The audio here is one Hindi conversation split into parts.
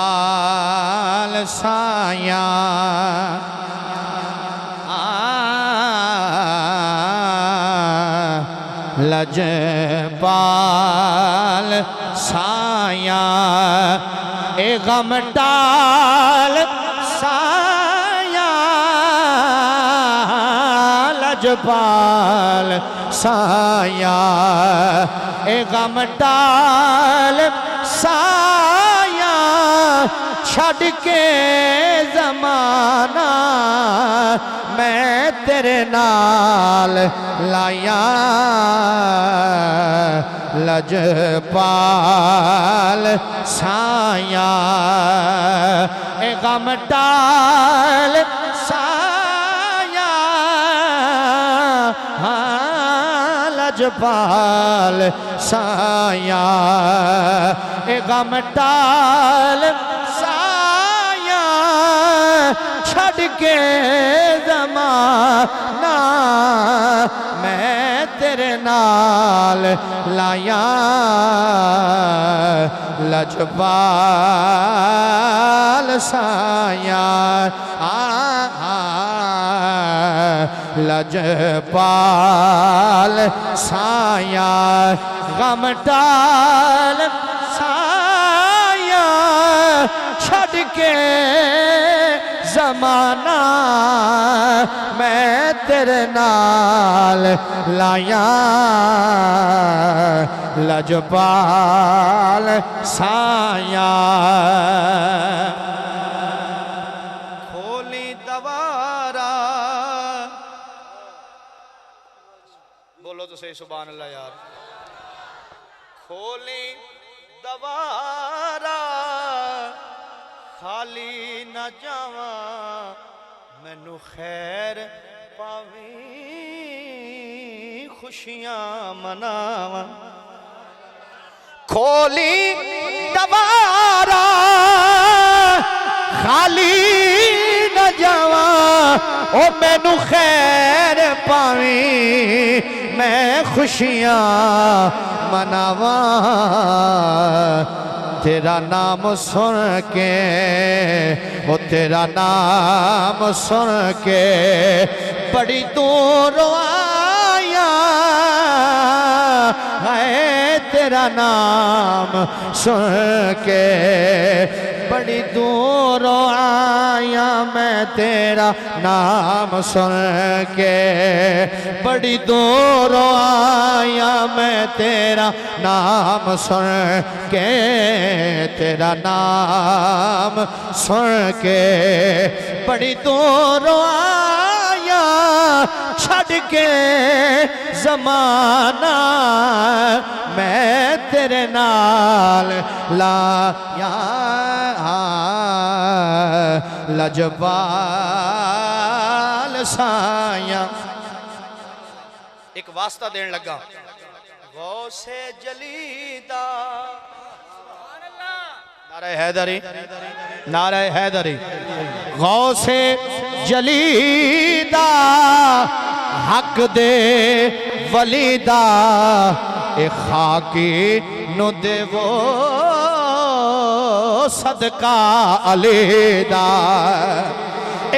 लजपाल साया लजपाल साया ए गम टाल साया लजपाल साया ए गम टाल साया छड़ के ज़माना मैं तेरे नाल लाया लजपाल साया ए गम टाल साया लजपाल साया ए गम टाल साया छड़ के ज़माना मैं तेरे नाल लाया लजपाल साया लजपाल साया गम टाल साया छड़ के ज़माना मैं तेरे नाल लाया लजपाल साया खोली दवारा बोलो तो सही सुभान अल्लाह यार खोली दवारा खाली न जावा मैनू खैर पावी खुशियां मनावा खोली दवारा खाली न जावा ओ मैनू खैर पावी मैं खुशियां मनावा तेरा नाम सुन के ओ तेरा नाम सुन के बड़ी दूर आया है तेरा नाम सुन के बड़ी दूर आया मैं तेरा नाम सुन के बड़ी दूर आया मैं तेरा नाम सुन के तेरा नाम सुन के बड़ी दूर आया छड़ के ज़माना मैं तेरे नाल लाया लजपाल साया एक वास्ता देन लगा गौसे जलीदा नारे हैदरी नारे हैदरी गौसे जलीदा हक दे वलीदा ए खाकी नु देवो सदका अलीदा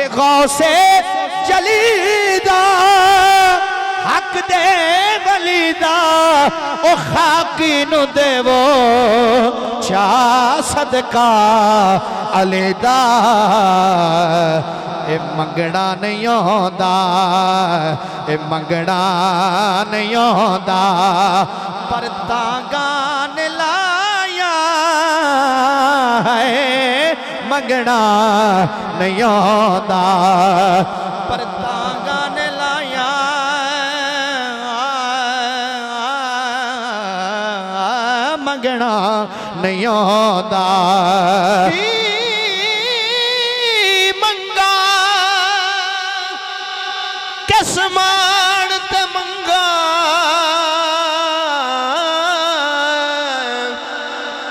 ए गौसे जलीदा हक दे वलीदा ओ खाकी नु देवो चा सदका अलीदा ए मंगना नहीं होंदा ए मंगना नहीं होंदा पर तांगान लाया है मंगना नहीं होंदा पर तांगान लाया मंगना नहीं होंदा समान ते मंगा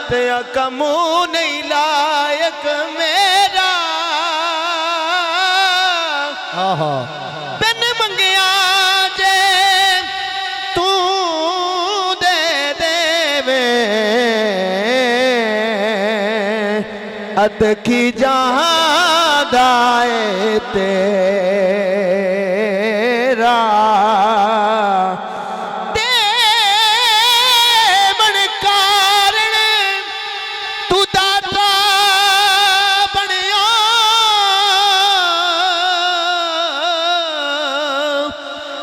ते कमू नहीं लायक मेरा बिन मंगिया अद की जादाए तेरा देवन कारण तू दाता बनिया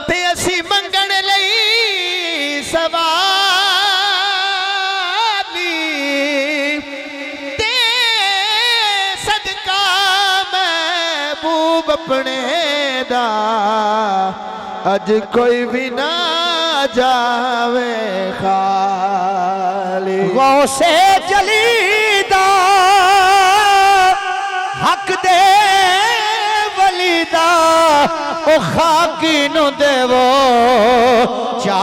ते असी मंगण लई सवाली ते सदका महबूब अपने दा अज कोई भी ना जावे खाली गौसे जलीदा हक दे वलीदा ओ खाकी नु देवो चा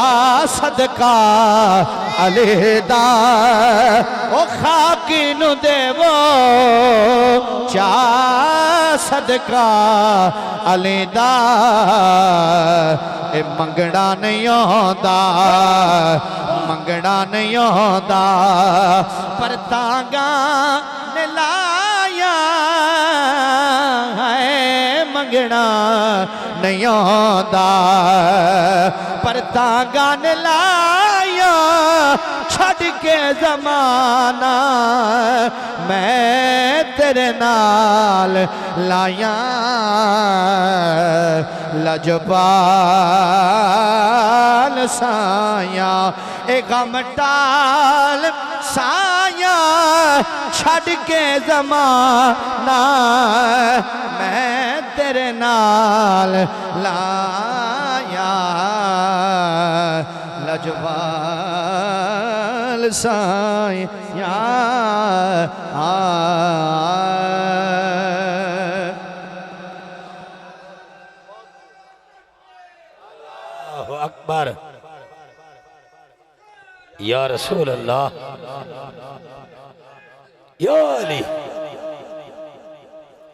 सदका अलेदा ओ खाकी नु देवो चा सदका अलेदा ए मंगड़ा नहीं आंदा मंगड़ा नहीं आंदा पर तांगा ने लाया है मंगना नहीं आंदा पर तांगा ने लाया छड़ के जमाना मैं तेरे नाल लाया लजपाल साया ए गम टाल साया छड़ के जमाना मैं तेरे नाल लाया लजपाल साया अकबर या रसूल अल्लाह या अली।